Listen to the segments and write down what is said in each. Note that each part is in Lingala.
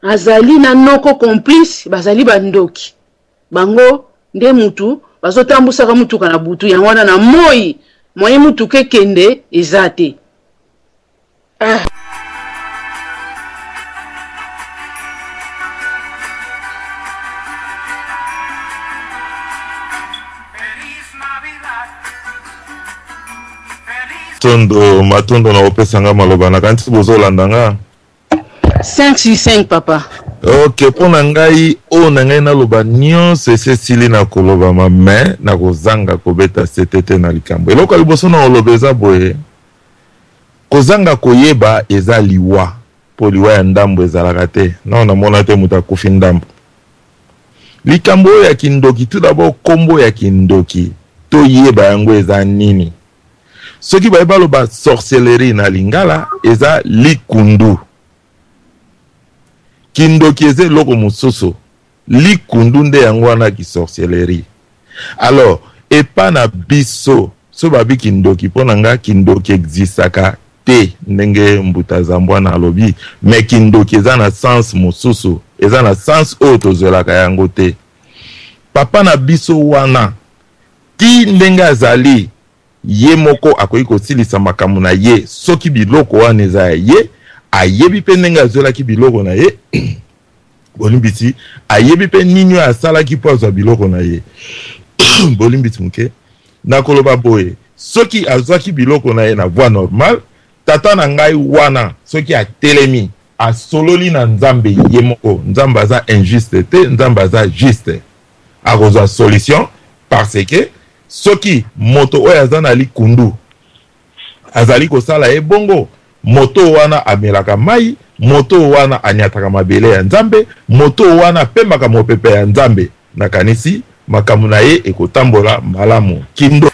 azali na noko complice bazali bandoki bango nde mutu bazotambusaka mutuka na butu yango wana na moi mutuka ekende eza te. Matondo na opesanga maloba na kanti bozolanda nga 565 papa. Ok, pona ngai o na ngai na loba nyonso esesili na koloba mame na kozanga kobeta setete na likambo. Eloko liboso na olobeza boye kozanga koyeba eza liwa po liwa ya ndambo ezalaka te na namona te muta kufi ndambo. Likambo ya kindoki tout d'abord kombo ya kindoki to yeba yango eza nini. Soki bayeba loba sorcellerie na lingala eza likundu. Kindoki eze loko musoso. Likundu nde yango wana ki sorcellerie. Alors, epa na biso so babi kindoki pona nga kindoki existaka te ndenge mbuta zambwa na alobi, mais kindoki eza na sens musoso, eza na sens oyo tozolaka yango te. Papa na biso wana ti ndenge azali ye moko akoki kosilisa makambo na ye soki biloko wana eza ye ayebi pe ndenge azolaki biloko na ye bolimbisi ayebi pe nini asalaki po azwa biloko na ye bolimbisi muke nakoloba boye soki azwaki biloko na ye na voie normale tata na ngai wana soki atelemi asololi na nzambe ye moko nzambe aza injuste te nzambe aza juste akozwa solution parce que soki moto oyo aza na likundu azali kosala ye bongo moto wana amelaka mai moto wana anyataka mabele ya nzambe moto wana apembaka mopepe ya nzambe nakanisi makambo na ye ekotambola malamu kindo.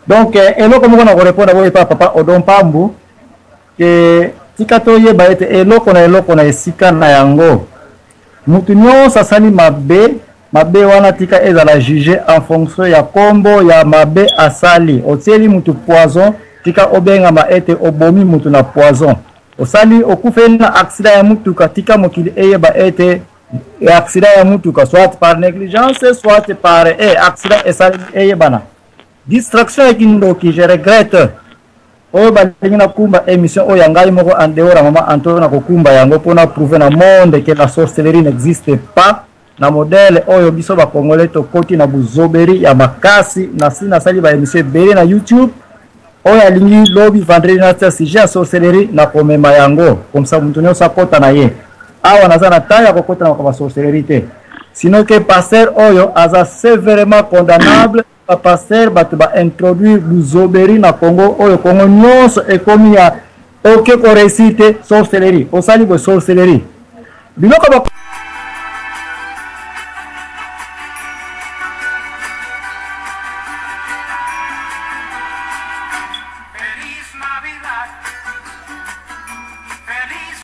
Donc eloko moko na korepondre boye papa Odon Pambu ke tika toyeba ete eloko na esika na yango mutu nyonso asali mabe wana tika ezala juge en fonction ya kombo ya mabe asali. Otieli mutu poison tika obengama ete obomi mutu na poison. Osali okufeli na accident ya mutuka tika mokili eyeba ete accident ya mutuka soit par négligence soit par accident esali eyebana. Distraction ya kindoki, je regrette. Oyo balingi na kumba émission oyo ngai moko en dehors ya mama Antonio na kokumba yango pona prouver na monde que la sorcellerie n'existe pas. Na modèle oyo biso ba congolais to koti na buzoberi ya makasi na sina sali ba émission bere na YouTube. Oyo alingi lobby vendredi na sujet ya sorcellerie na komema yango. Comme ça mutu nyo sakota na ye. Awa nazana taya kokota na kwa sorcellerie te. Sinon que pasteur oyo aza sévèrement condamnable. Pasteur batu ba introduire buzoberi na Congo oyo Congo nyonso ekomi ya oke ko réciter sorcellerie osali bo sorcellerie biloko ba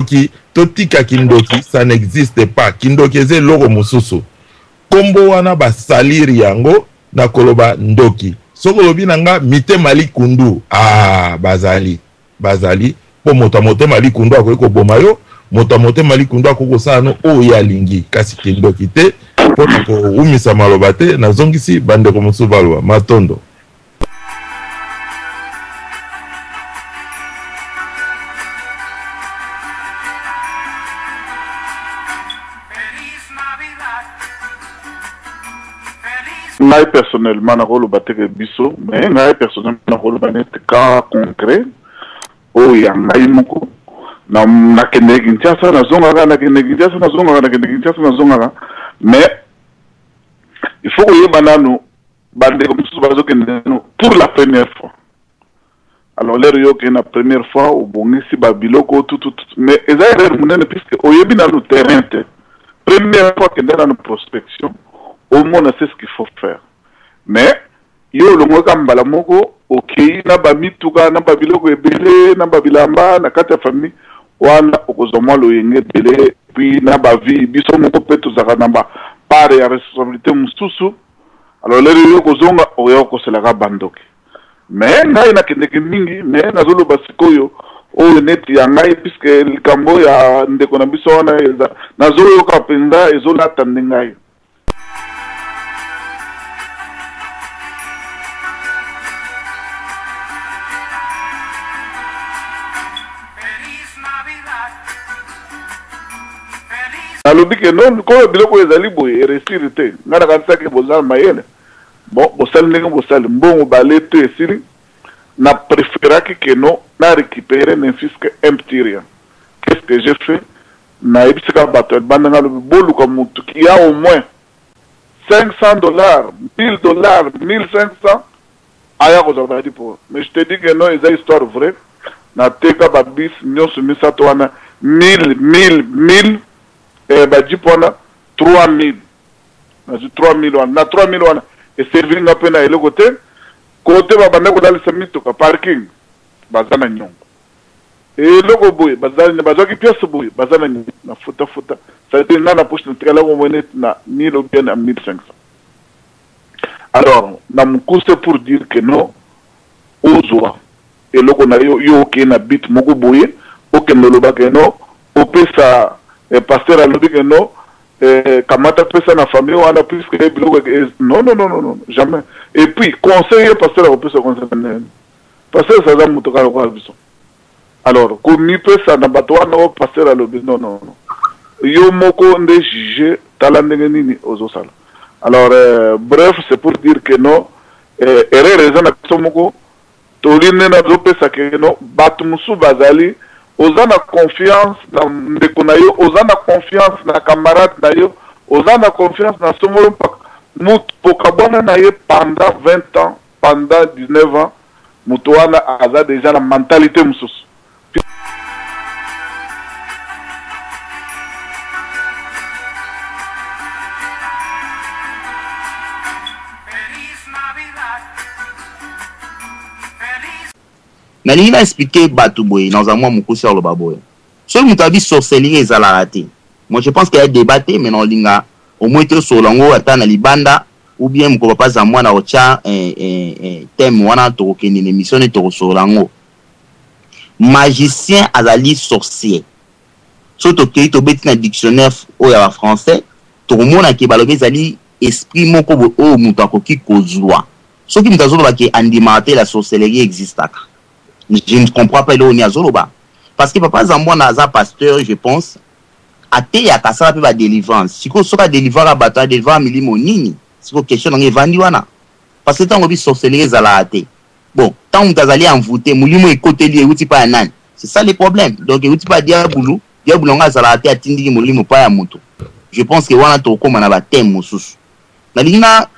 ki totika kindoki ça n'existe pas kindoki eze loko mususu kombo wana basaliri yango na koloba ndoki soko lobi nanga mitema likundu bazali po moto motema likundu akoki koboma yo moto motema likundu akoko sano oyo alingi kasi kindoki te po ko umisa maloba te nazongisi bande ko musu balwa matondo. Ngai personnellement na rolo bateke biso mais ngai personnellement na rolo banete ka concret o ya ngai moko na kende Kinshasa na zonga na kende Kinshasa na zonga na kende Kinshasa na zonga mais il faut que banano bande comme ça bazo kende pour la première fois. Alors l'air yo que la première fois au bongi si babiloko tout mais ezaya munene puisque oyebi na le terrain te première fois que dans la prospection au monde c'est ce qu'il faut faire mais yo le moko mbala moko okay na ba mituka na ba biloko ebele na ba bilamba na kati ya famille wana okozoma lo yenge ebele puis na ba vie biso moko pe tozaka na ba part ya responsabilité mususu alors lelo yo kozonga oyo koselaka bandoki mais ngai nakendeke mingi mais nazoloba sikoyo oyo neti ya ngai puisque likambo ya ndeko na biso wana eza nazoyoka mpenza ezolata nde ngai. nalobi ke non koyo biloko ezali boye eresiri te ngai nakanisaki bozala mayele bon bosali ndenge bosali mbongo bale te esili na préféraki que non na récupérer Memphis que un petit rien. Qu'est-ce que j'ai fait? Na ebisika bato bandanga lobi boluka mutu qui a au moins $500, $1000, 1500 aya kozala pour. Mais je te dis que non, c'est une histoire vraie. Na teka babis nyonso misato wana 1000 baji pona 3000. Na 3000 wana na 3000 wana et servir nga pena ele côté babanda ko dalisa mituka parking bazana nyongo et loko boy bazana bazaki pièce boy bazana na futa ça dit na poche na ko monet na 1000 ou bien à 1500. Alors na mukuse pour dire que non ozwa et loko na yo ke na bit moko boye okendo loba que non opesa pasteur alobi que non kamata pesa na famille wana puisque non jamais. Et puis conseiller pasteur au pesa conseiller pasteur ça za mutoka ko biso alors ko mi pesa na bato wana o pasteur alobi non yo moko nde juger tala ndenge nini ozosala. Alors bref c'est pour dire que non erreur na biso moko toline na zo pesa que non bato musu bazali ozana confiance na ndeko na yo ozana confiance na camarade na yo ozana confiance na somolo mutu pokabwana na ye pendant 20 ans pendant 19 ans mutu wana aza déjà la mentalité mususu. Mais il a expliqué Batouboy dans un mois mon sur le baboy. Ce que tu sorcellerie est à la rater. Moi je pense qu'il y a débatté mais non linga au moins tu sur l'ango attend libanda ou bien mon pas à moi na ocha thème wana to keni l'émission et to sur l'ango. Magicien azali sorcier. Surtout que tu beti na dictionnaire au ya français to mona ke balobi zali esprit moko o mutu akoki kozwa. Ce qui mtazo ba ke andimate la sorcellerie existe. Je ne comprends pas le Niazoloba. Parce que papa Zambo Naza pasteur, je pense, a te ya kasa pe ba délivrance. Si ko soka délivrer bata délivrer milimo nini. Si ko question on evandi wana. Parce que tant obi sorcellerie za la ate. Bon, tant on tazali envoûté, mulimo ekote li euti pa nan. C'est ça le problème. Donc euti pa diabulu nga za la ate atindi mulimo pa ya mutu. Je pense que wana to koma na ba thème mususu. Na lina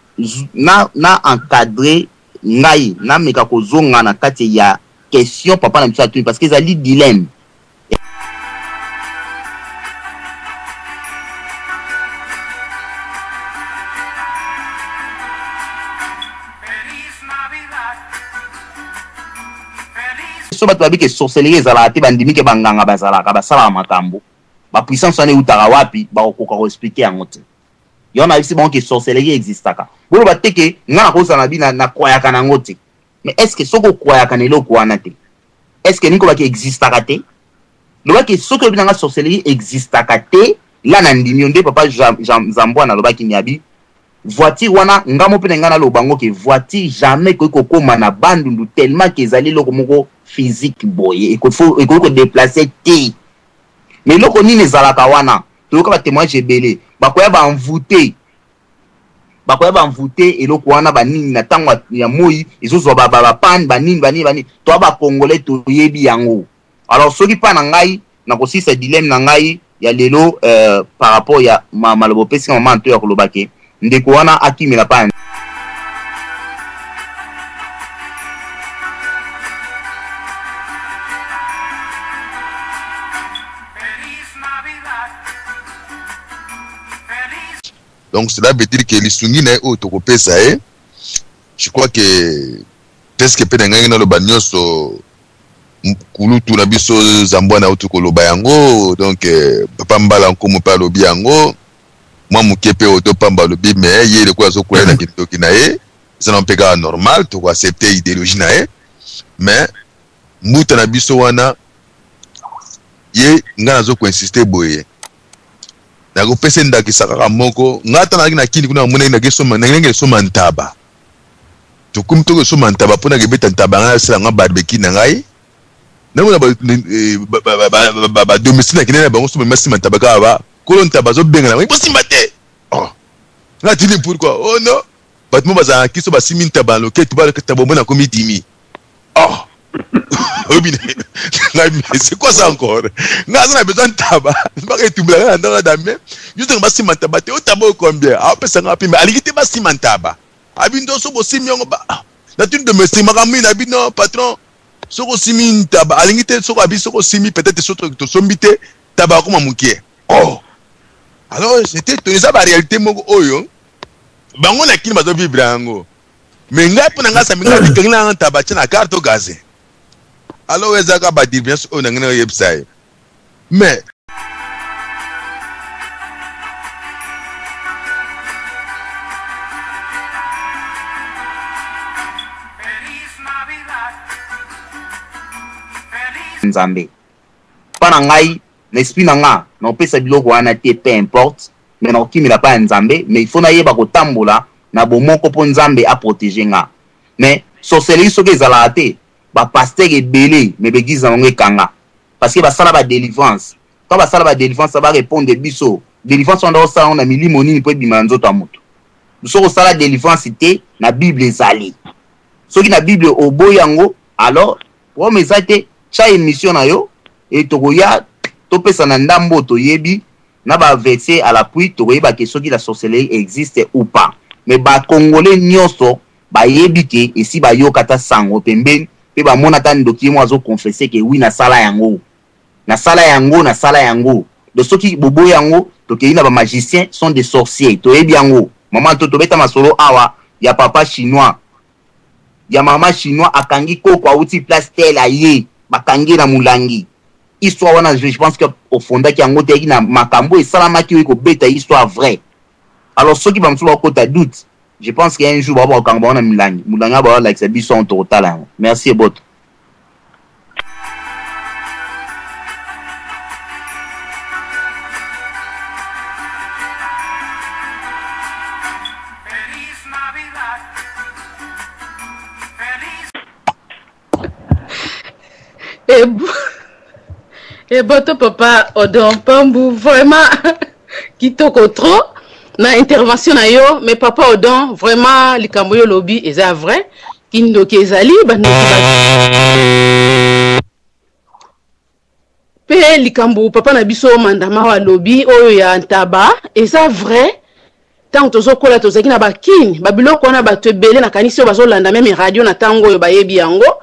na encadrer ngai na meka ko zonga na kati ya question papa na biso atu parce que ça li dilemme. So bato babi ke sorcellerie ezala te bandimi ke banganga bazala ka basala makambo ba puissance ane utaka wapi ba kokoka ko expliquer yango te. Yo na bisi bon ke sorcellerie existaka bolo bateke ngana ko sana bi na kwayaka na ngote. Mais est-ce que ce qu'on croit qu'un éloko wana te? Est-ce que niko ba ki existe akate? Le ba ki ce que binanga sorcellerie existe akate la na ndimionde papa Zambo na loba ki nyabi voiture wana ngamo pe ngana lo bango ke voiture jamais ko koma na bandundu tellement que ezali loko moko physique boye et ko faut ko déplacer te. Mais loko nini ezalaka wana to ko ba témoignage ebele ba ko ya ba envoûter bakoya ba envoûter eloko wana banini na tango ya moi ezozwa ba pan banini to ba congolais to yebi yango. Alors soki pa na ngai na kosisa dilemme na ngai ya lelo par rapport ya malobo pesi maman to ya kolobake ndeko wana akimela pa Donc cela veut dire que les sungine au tokopesa je crois que presque pe nganga na lo banyoso kulutu na biso Zambo na utukoloba yango donc papa mbala nkomo pa lobi yango moi mukepe oto pamba lobi mais yele ko azo kwela kindoki na ye ça non pega normal to accepter idéologie na ye mais muta na biso wana ye ngana zo ko insister boye na ko pese ndaki saka moko ngata na kini kuna mona na geso na ngenge so mantaba to kum to so mantaba pona ke beta ntaba na sala nga barbecue na ngai na mona ba domestique na kinena bango so mesi mantaba ka ba ko ntaba zo benga na impossible te oh na tini pourquoi oh non bat mo baza kiso ba simi ntaba lo ke tuba ke tabo mona komi dimi oh c'est quoi ça encore? On a besoin de tabac. Je ne sais pas si on a juste un bassin tabac. Tu as tabac combien? Ah, on peut s'en rappeler. Mais à l'égalité, bassin tabac. Abindo, so aussi mieux. La tune de monsieur Maramine, abindo, patron. So aussi mieux tabac. À l'égalité, so aussi mieux peut-être sur ton sombité tabac comme un mouquier. Oh. Alors, c'était ça la réalité mon oyo. Ben on a qui m'a donné vibrango. Mais ngai pour nanga ça me ngai kengna tabac na carte gazé. Alors, ils ont pas dit bien sûr, on a un website. Mais, Nzambe. Pas ngai, l'esprit nanga, non peut sa biloko wana te peu importe, mais non qui me l'a pas Nzambe, mais il faut na yeba ko tambola na bomoko po Nzambe a protéger nga. Mais sorcellerie so ke zala te. Ba pasteur ebele mais begize ngwe kanga parce que ba sala ba délivrance quand ba sala ba délivrance ça va répondre biso délivrance on doit ça on a mili monini po bima nzoto amuto biso ko sala délivrance té na bible ezali soki na bible oboyango alors pour mesate cha émission na yo et tokoya to pesa na ndambo to yebi na ba verser à l'appui to yeba que soki la sorcellerie existe ou pas mais ba congolais nyonso ba yebi ke et si ba yokata sango pembeni pe ba mona tan doki mo azo confesser que oui na sala yango de ceux qui bobo yango to ke ina ba magiciens sont des sorciers to ebi yango maman to beta masolo awa ya papa chinois ya mama chinois akangi koko auti place telle aye bakangi na mulangi histoire wana je pense que au fond ki yango te na makambo et salama ki ko beta histoire vrai alors ceux qui ba msolo ko ta doute. Je pense qu'un jour, on va avoir un Mulangi. Mulangi va avoir l'exhibition en total. Merci, Bot. Et Boto Papa, Odon Pambu, vraiment, qui toko trop. Na intervention na yo mais papa Odon vraiment likambo yo lobby eza vrai kindo kezali bando pe likambo papa na biso mandama wa lobby oyo ya ntaba eza vrai tant tozo kola tozaki na bakini babiloko na bato ebele na kanisi bazo landa même radio na tango oyo bayebi yango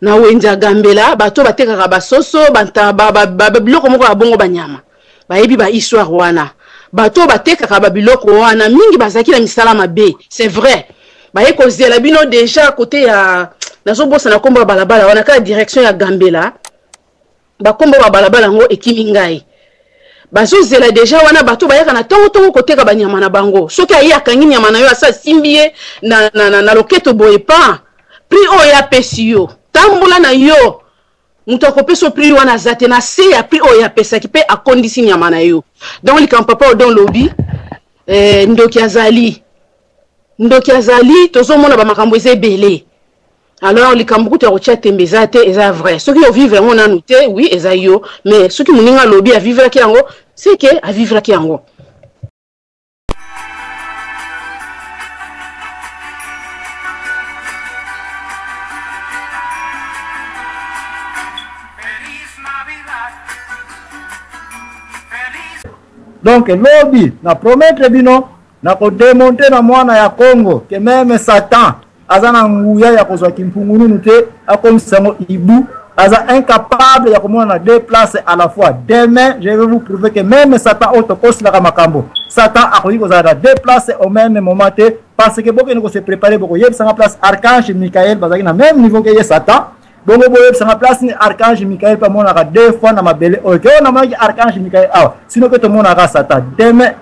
na wenza gambela bato batekaka basoso bantaba babiloko moko ya bongo banyama bayebi ba histoire wana bato batekaka babiloko wana mingi bazaki na misala mabe c'est vrai baye kozela bino déjà côté ya nazo bossa na kombo balabala wana ka direction ya Gambela ba kombo balabala ngo ekimi ngai bazo zela déjà wana bato bayaka na tongo côté ka banyama na bango soki ayi akangi nyama na yo asa simbie na loketo boye pa prix o ya pesio tambola na yo muto akopeso prix wana zate na se ya prix o ya pesa ki pe akondisi nyama na yo donc li papa Odon lobby ndoki azali tozo mona ba makambo ezebele alors li kambuku to rocha tembeza te eza vrai ceux qui vivent on a noté oui eza yo mais ceux qui muninga lobby a vivre ki yango c'est que a vivre ki yango Donc lobby na promettre bino na ko démonter na mwana ya Congo que même Satan azana nguya ya kozwa kimpungunu te akomsango ibu aza incapable ya komona na deux places à la fois. Demain je vais vous prouver que même Satan autoposte la makambo Satan akoyi kozala deux places au même moment te parce que boko ne ko se préparer boko yebisa na place Archange Michael bazaki na même niveau que Satan. Bongo boye sa place ni Archange Michael pa mona ka deux fois na mabele o ke na maki Archange Michael sinon que tout le monde a Satan demain